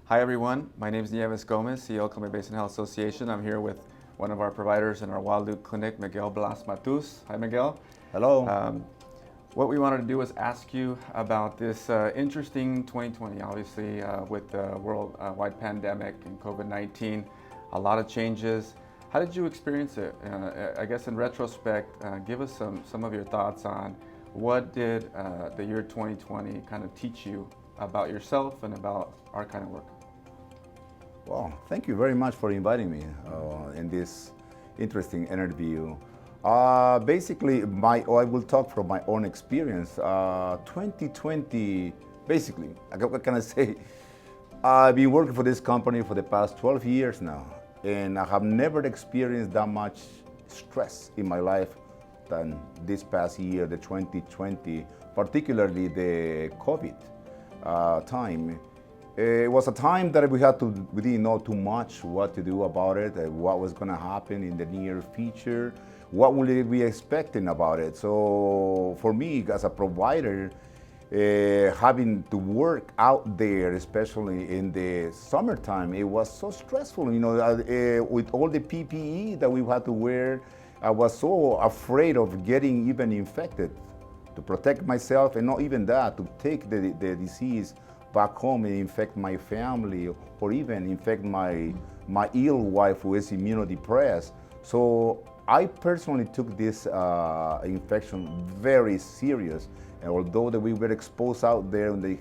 Hi everyone, my name is Nieves Gomez, CEO of Columbia Basin Health Association. I'm here with one of our providers in our Wahluke Clinic, Miguel Blas-Matus. Hi Miguel. Hello. What we wanted to do was ask you about this interesting 2020, obviously with the worldwide pandemic and COVID-19, a lot of changes. How did you experience it? I guess in retrospect, give us some of your thoughts on what did the year 2020 kind of teach you about yourself and about our kind of work? Well, thank you very much for inviting me in this interesting interview. Basically, I will talk from my own experience. 2020, basically, what can I say? I've been working for this company for the past 12 years now, and I have never experienced that much stress in my life than this past year, the 2020, particularly the COVID time. It was a time that we didn't know too much what to do about it, what was going to happen in the near future, what would we be expecting about it. So for me, as a provider, having to work out there, especially in the summertime, it was so stressful. You know, with all the PPE that we had to wear, I was so afraid of getting even infected. To protect myself, and not even that, to take the disease back home and infect my family, or even infect my ill wife who is immunodepressed. So I personally took this infection very serious. And although that we were exposed out there in the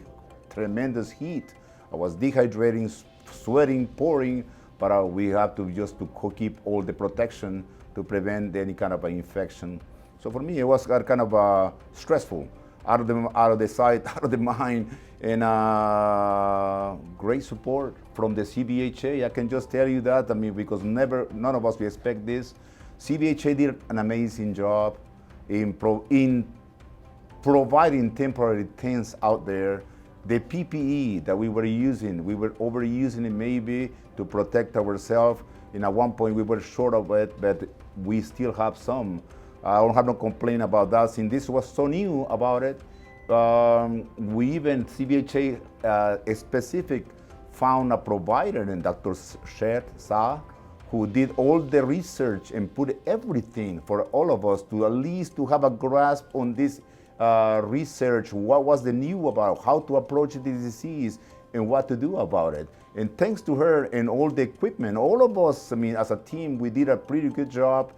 tremendous heat, I was dehydrating, sweating, pouring, but we have to just to keep all the protection to prevent any kind of infection. So for me, it was kind of stressful, out of the sight, out of the mind, and great support from the CBHA. I can just tell you that. I mean, because none of us we expect this. CBHA did an amazing job in providing temporary tents out there. The PPE that we were using, we were overusing it maybe to protect ourselves. And at one point we were short of it, but we still have some. I don't have no complaint about that. Since this was so new about it, we even, CBHA specific, found a provider, and Dr. Sher Sa, who did all the research and put everything for all of us to at least to have a grasp on this research, what was the new about, how to approach the disease, and what to do about it. And thanks to her and all the equipment, all of us, I mean, as a team, we did a pretty good job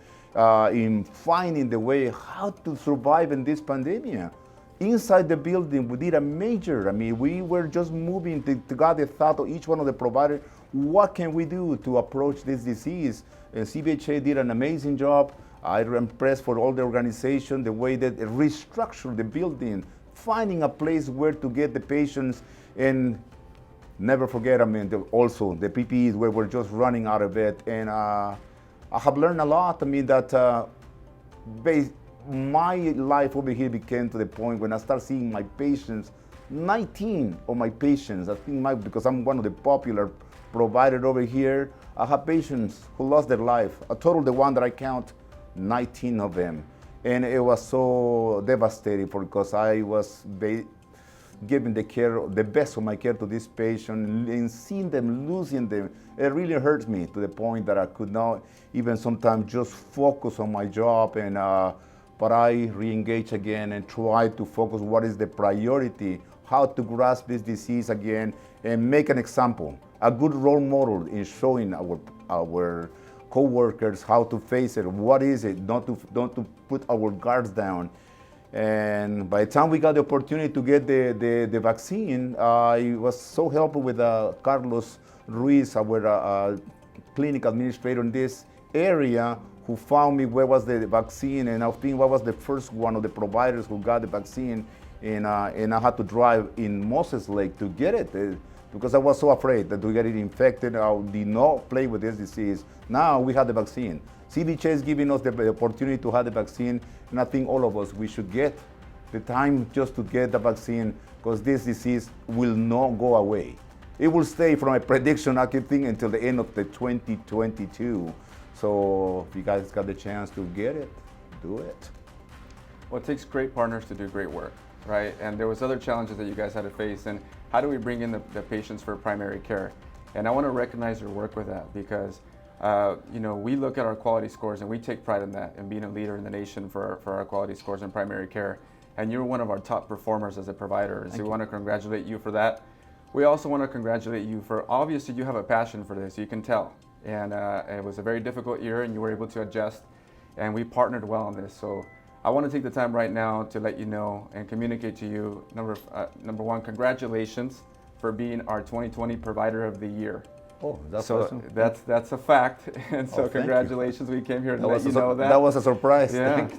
in finding the way how to survive in this pandemic. Inside the building, we did a major, I mean, we were just moving to get the thought of each one of the providers, what can we do to approach this disease? And CBHA did an amazing job. I'm impressed for all the organization, the way that they restructured the building, finding a place where to get the patients, and never forget, I mean, also the PPEs where we're just running out of it. And I have learned a lot. I mean, that my life over here became to the point when I start seeing my patients, 19 of my patients, I think because I'm one of the popular providers over here, I have patients who lost their life. A total, the one that I count, 19 of them. And it was so devastating because I was giving the best of my care to this patient, and seeing them, losing them, it really hurts me to the point that I could not even sometimes just focus on my job. And but I re-engage again and try to focus what is the priority, how to grasp this disease again, and make an example, a good role model in showing our co-workers how to face it, what is it, not to put our guards down. And by the time we got the opportunity to get the vaccine, I was so helpful with Carlos Ruiz, our clinic administrator in this area, who found me where was the vaccine, and I think I was the first one of the providers who got the vaccine, and I had to drive in Moses Lake to get it because I was so afraid that we get it infected. I did not play with this disease. Now we have the vaccine. CDC is giving us the opportunity to have the vaccine, and I think all of us, we should get the time just to get the vaccine, because this disease will not go away. It will stay, from a prediction I keep thinking, until the end of the 2022. So if you guys got the chance to get it, do it. Well, it takes great partners to do great work, right? And there was other challenges that you guys had to face, and how do we bring in the patients for primary care? And I want to recognize your work with that because we look at our quality scores and we take pride in that and being a leader in the nation for our quality scores in primary care. And you're one of our top performers as a provider. And so we want to congratulate you for that. We also want to congratulate you for, obviously you have a passion for this, you can tell. And it was a very difficult year and you were able to adjust and we partnered well on this. So I want to take the time right now to let you know and communicate to you, number one, congratulations for being our 2020 Provider of the Year. Oh, that's so awesome. That's a fact, and so congratulations. We came here to let you know that. That was a surprise. Yeah.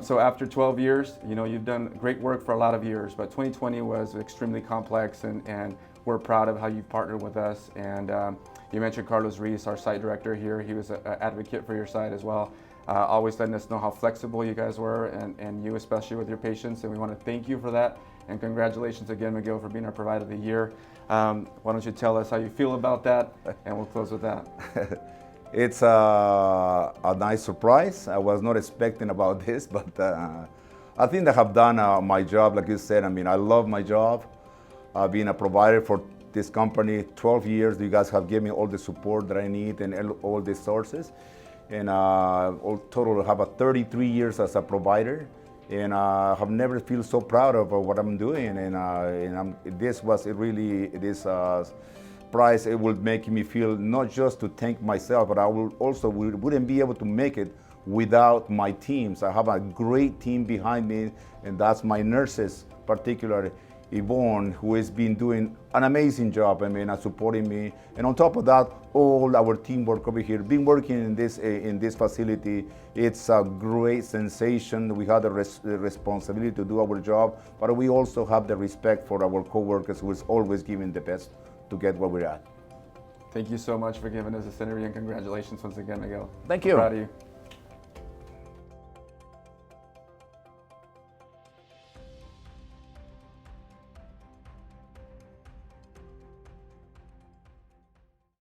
So after 12 years, you've done great work for a lot of years, but 2020 was extremely complex, and we're proud of how you've partnered with us. And you mentioned Carlos Reese, our site director here. He was an advocate for your site as well, always letting us know how flexible you guys were, and you especially with your patients. And we want to thank you for that. And congratulations again, Miguel, for being our Provider of the Year. Why don't you tell us how you feel about that, and we'll close with that. It's a nice surprise. I was not expecting about this, but I think I have done my job, like you said. I mean, I love my job. Being a provider for this company, 12 years, you guys have given me all the support that I need and all the sources. And all total, I have 33 years as a provider. And I have never felt so proud of what I'm doing. And this was this prize. It will make me feel not just to thank myself, but I wouldn't be able to make it without my teams. I have a great team behind me, and that's my nurses, particularly Yvonne, who has been doing an amazing job, supporting me. And on top of that, all our teamwork over here, been working in this facility. It's a great sensation. We have the responsibility to do our job, but we also have the respect for our coworkers who is always giving the best to get where we're at. Thank you so much for giving us this interview, and congratulations once again, Miguel. Thank you. I'm proud of you.